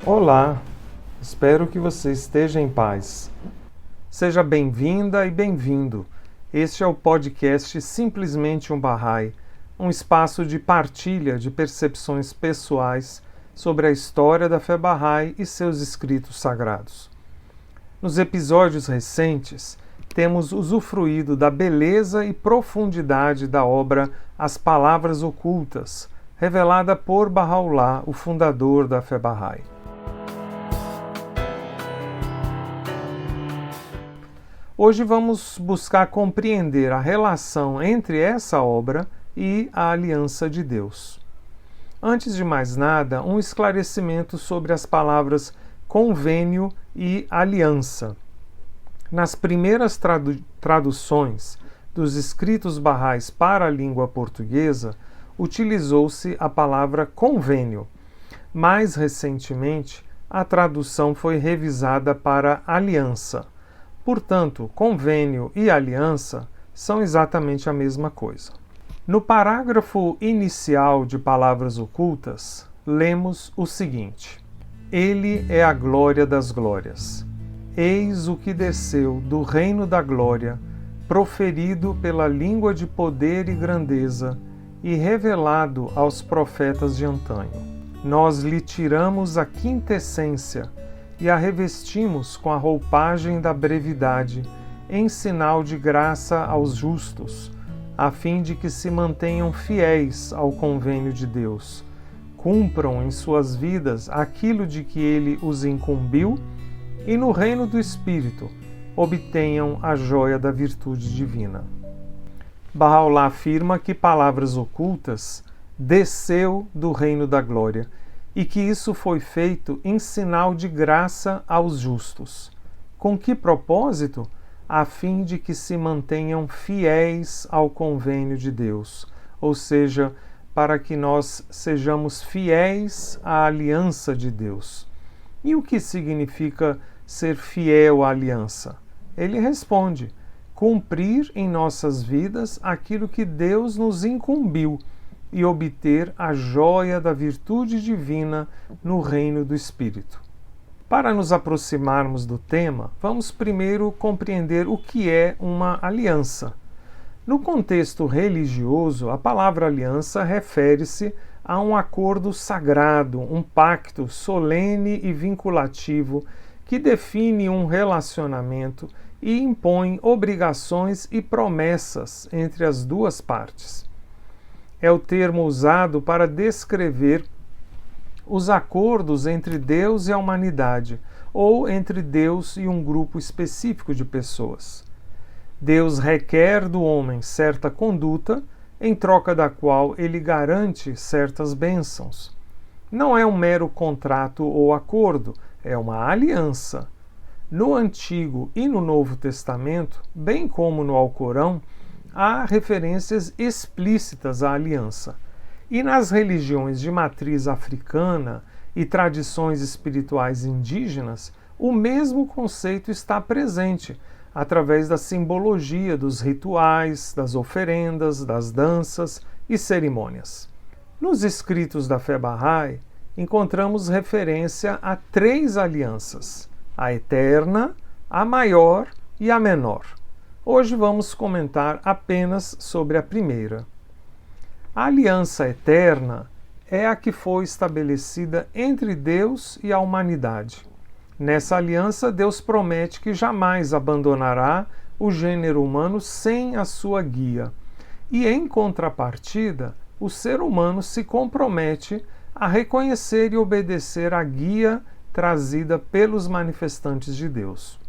Olá, espero que você esteja em paz. Seja bem-vinda e bem-vindo. Este é o podcast Simplesmente um Bahá'í, um espaço de partilha de percepções pessoais sobre a história da fé Bahá'í e seus escritos sagrados. Nos episódios recentes, temos usufruído da beleza e profundidade da obra As Palavras Ocultas, revelada por Baha'u'lláh, o fundador da fé Bahá'í. Hoje vamos buscar compreender a relação entre essa obra e a aliança de Deus. Antes de mais nada, um esclarecimento sobre as palavras convênio e aliança. Nas primeiras traduções dos escritos Baha'ís para a língua portuguesa, utilizou-se a palavra convênio. Mais recentemente, a tradução foi revisada para aliança. Portanto, convênio e aliança são exatamente a mesma coisa. No parágrafo inicial de Palavras Ocultas, lemos o seguinte: Ele é a glória das glórias. Eis o que desceu do reino da glória, proferido pela língua de poder e grandeza, e revelado aos profetas de antanho. Nós lhe tiramos a quintessência e a revestimos com a roupagem da brevidade, em sinal de graça aos justos, a fim de que se mantenham fiéis ao convênio de Deus, cumpram em suas vidas aquilo de que ele os incumbiu e no reino do Espírito obtenham a joia da virtude divina. Baha'u'lláh afirma que Palavras Ocultas desceu do reino da glória e que isso foi feito em sinal de graça aos justos. Com que propósito? A fim de que se mantenham fiéis ao convênio de Deus, ou seja, para que nós sejamos fiéis à aliança de Deus. E o que significa ser fiel à aliança? Ele responde: cumprir em nossas vidas aquilo que Deus nos incumbiu e obter a joia da virtude divina no reino do Espírito. Para nos aproximarmos do tema, vamos primeiro compreender o que é uma aliança. No contexto religioso, a palavra aliança refere-se a um acordo sagrado, um pacto solene e vinculativo que define um relacionamento e impõe obrigações e promessas entre as duas partes. É o termo usado para descrever os acordos entre Deus e a humanidade, ou entre Deus e um grupo específico de pessoas. Deus requer do homem certa conduta, em troca da qual ele garante certas bênçãos. Não é um mero contrato ou acordo, é uma aliança. No Antigo e no Novo Testamento, bem como no Alcorão, há referências explícitas à aliança. E nas religiões de matriz africana e tradições espirituais indígenas, o mesmo conceito está presente, através da simbologia dos rituais, das oferendas, das danças e cerimônias. Nos escritos da fé Bahá'í, encontramos referência a 3 alianças: a eterna, a maior e a menor. Hoje vamos comentar apenas sobre a primeira. A aliança eterna é a que foi estabelecida entre Deus e a humanidade. Nessa aliança, Deus promete que jamais abandonará o gênero humano sem a sua guia. E, em contrapartida, o ser humano se compromete a reconhecer e obedecer a guia trazida pelos manifestantes de Deus.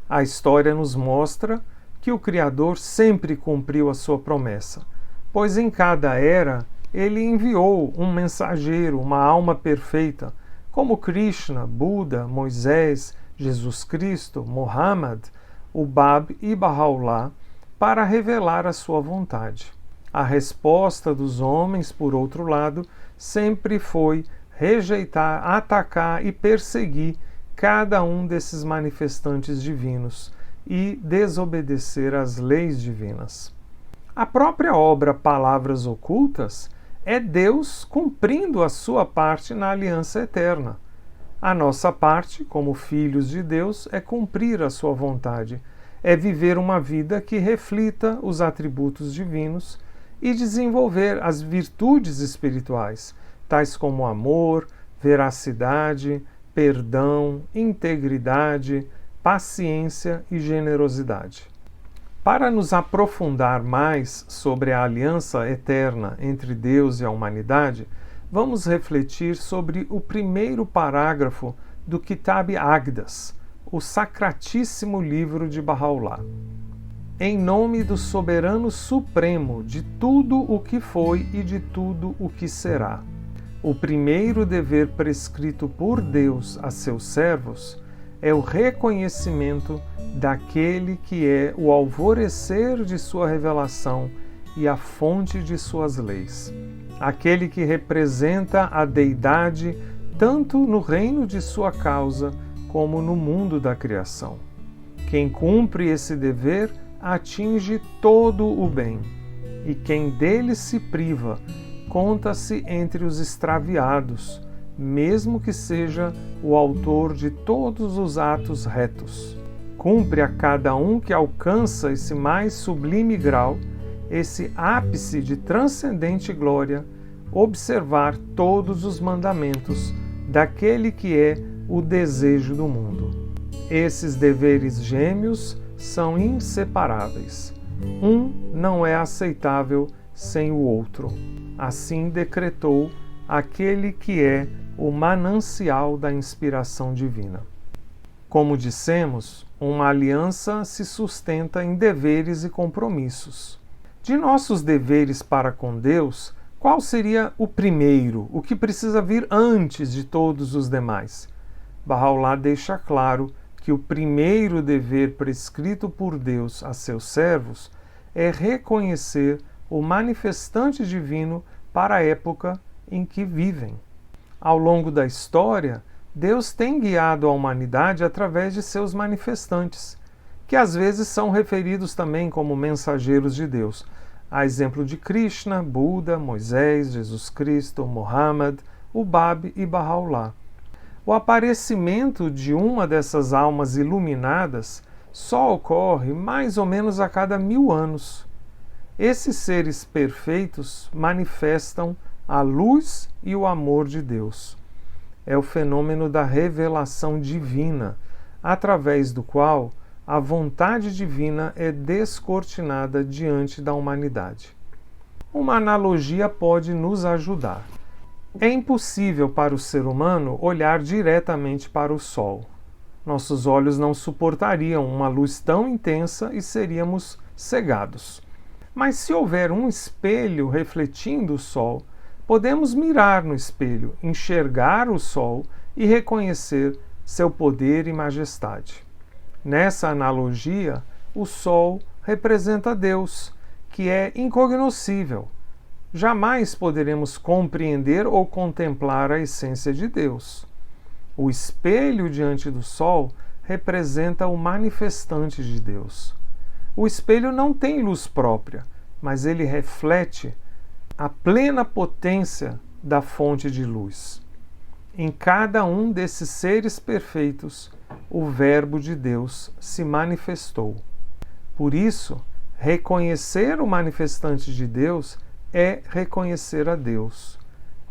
A história nos mostra que o Criador sempre cumpriu a sua promessa, pois em cada era ele enviou um mensageiro, uma alma perfeita, como Krishna, Buda, Moisés, Jesus Cristo, Muhammad, o Bab e Baha'u'lláh, para revelar a sua vontade. A resposta dos homens, por outro lado, sempre foi rejeitar, atacar e perseguir cada um desses manifestantes divinos e desobedecer às leis divinas. A própria obra Palavras Ocultas é Deus cumprindo a sua parte na aliança eterna. A nossa parte, como filhos de Deus, é cumprir a sua vontade, é viver uma vida que reflita os atributos divinos e desenvolver as virtudes espirituais, tais como amor, veracidade, perdão, integridade, paciência e generosidade. Para nos aprofundar mais sobre a aliança eterna entre Deus e a humanidade, vamos refletir sobre o primeiro parágrafo do Kitab Agdas, o sacratíssimo livro de Bahá'u'lláh. Em nome do soberano supremo de tudo o que foi e de tudo o que será. O primeiro dever prescrito por Deus a seus servos é o reconhecimento daquele que é o alvorecer de sua revelação e a fonte de suas leis, aquele que representa a deidade tanto no reino de sua causa como no mundo da criação. Quem cumpre esse dever atinge todo o bem, e quem dele se priva conta-se entre os extraviados, mesmo que seja o autor de todos os atos retos. Cumpre a cada um que alcança esse mais sublime grau, esse ápice de transcendente glória, observar todos os mandamentos daquele que é o desejo do mundo. Esses deveres gêmeos são inseparáveis. Um não é aceitável sem o outro. Assim decretou aquele que é o manancial da inspiração divina. Como dissemos, uma aliança se sustenta em deveres e compromissos. De nossos deveres para com Deus, qual seria o primeiro, o que precisa vir antes de todos os demais? Bahá'u'lláh deixa claro que o primeiro dever prescrito por Deus a seus servos é reconhecer o manifestante divino para a época em que vivem. Ao longo da história, Deus tem guiado a humanidade através de seus manifestantes, que às vezes são referidos também como mensageiros de Deus, a exemplo de Krishna, Buda, Moisés, Jesus Cristo, Muhammad, o Bab e Bahá'u'lláh. O aparecimento de uma dessas almas iluminadas só ocorre mais ou menos a cada 1000 anos. Esses seres perfeitos manifestam a luz e o amor de Deus. É o fenômeno da revelação divina, através do qual a vontade divina é descortinada diante da humanidade. Uma analogia pode nos ajudar. É impossível para o ser humano olhar diretamente para o Sol. Nossos olhos não suportariam uma luz tão intensa e seríamos cegados. Mas se houver um espelho refletindo o Sol, podemos mirar no espelho, enxergar o Sol e reconhecer seu poder e majestade. Nessa analogia, o Sol representa Deus, que é incognoscível. Jamais poderemos compreender ou contemplar a essência de Deus. O espelho diante do Sol representa o manifestante de Deus. O espelho não tem luz própria, mas ele reflete a plena potência da fonte de luz. Em cada um desses seres perfeitos, o Verbo de Deus se manifestou. Por isso, reconhecer o manifestante de Deus é reconhecer a Deus.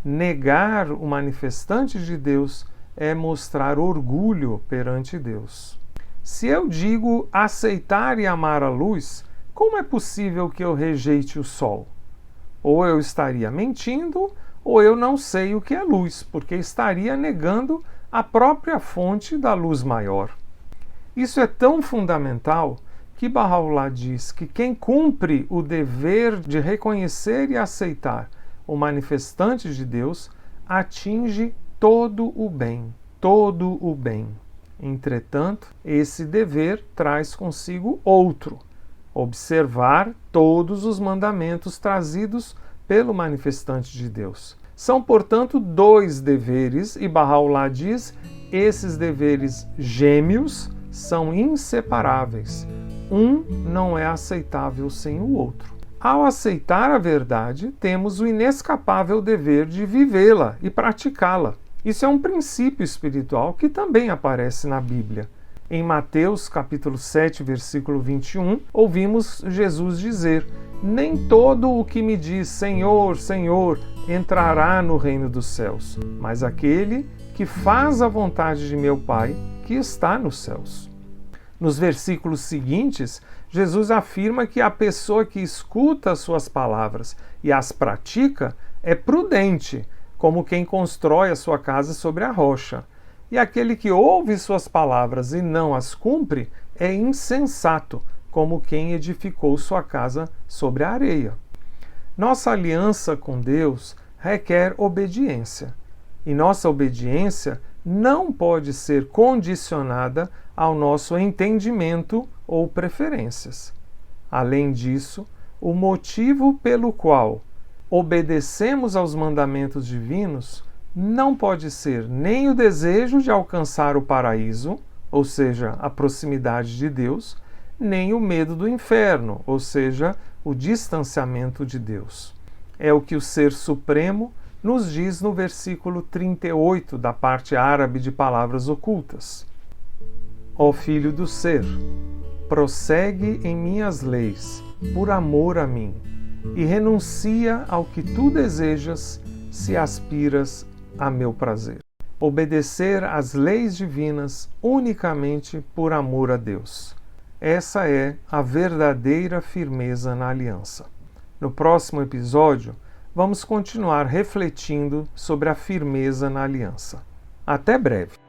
Negar o manifestante de Deus é mostrar orgulho perante Deus. Se eu digo aceitar e amar a luz, como é possível que eu rejeite o sol? Ou eu estaria mentindo, ou eu não sei o que é luz, porque estaria negando a própria fonte da luz maior. Isso é tão fundamental que Bahá'u'lláh diz que quem cumpre o dever de reconhecer e aceitar o manifestante de Deus atinge todo o bem, todo o bem. Entretanto, esse dever traz consigo outro: observar todos os mandamentos trazidos pelo manifestante de Deus. São, portanto, 2 deveres, e Bahá'u'lláh diz: esses deveres gêmeos são inseparáveis. Um não é aceitável sem o outro. Ao aceitar a verdade, temos o inescapável dever de vivê-la e praticá-la. Isso é um princípio espiritual que também aparece na Bíblia. Em Mateus capítulo 7, versículo 21, ouvimos Jesus dizer: "Nem todo o que me diz Senhor, Senhor, entrará no reino dos céus, mas aquele que faz a vontade de meu Pai, que está nos céus." Nos versículos seguintes, Jesus afirma que a pessoa que escuta as suas palavras e as pratica é prudente, como quem constrói a sua casa sobre a rocha. E aquele que ouve suas palavras e não as cumpre é insensato, como quem edificou sua casa sobre a areia. Nossa aliança com Deus requer obediência, e nossa obediência não pode ser condicionada ao nosso entendimento ou preferências. Além disso, o motivo pelo qual obedecemos aos mandamentos divinos não pode ser nem o desejo de alcançar o paraíso, ou seja, a proximidade de Deus, nem o medo do inferno, ou seja, o distanciamento de Deus. É o que o Ser Supremo nos diz no versículo 38 da parte árabe de Palavras Ocultas. Ó Filho do Ser, prossegue em minhas leis, por amor a mim, e renuncia ao que tu desejas, se aspiras a meu prazer. Obedecer às leis divinas unicamente por amor a Deus. Essa é a verdadeira firmeza na aliança. No próximo episódio, vamos continuar refletindo sobre a firmeza na aliança. Até breve!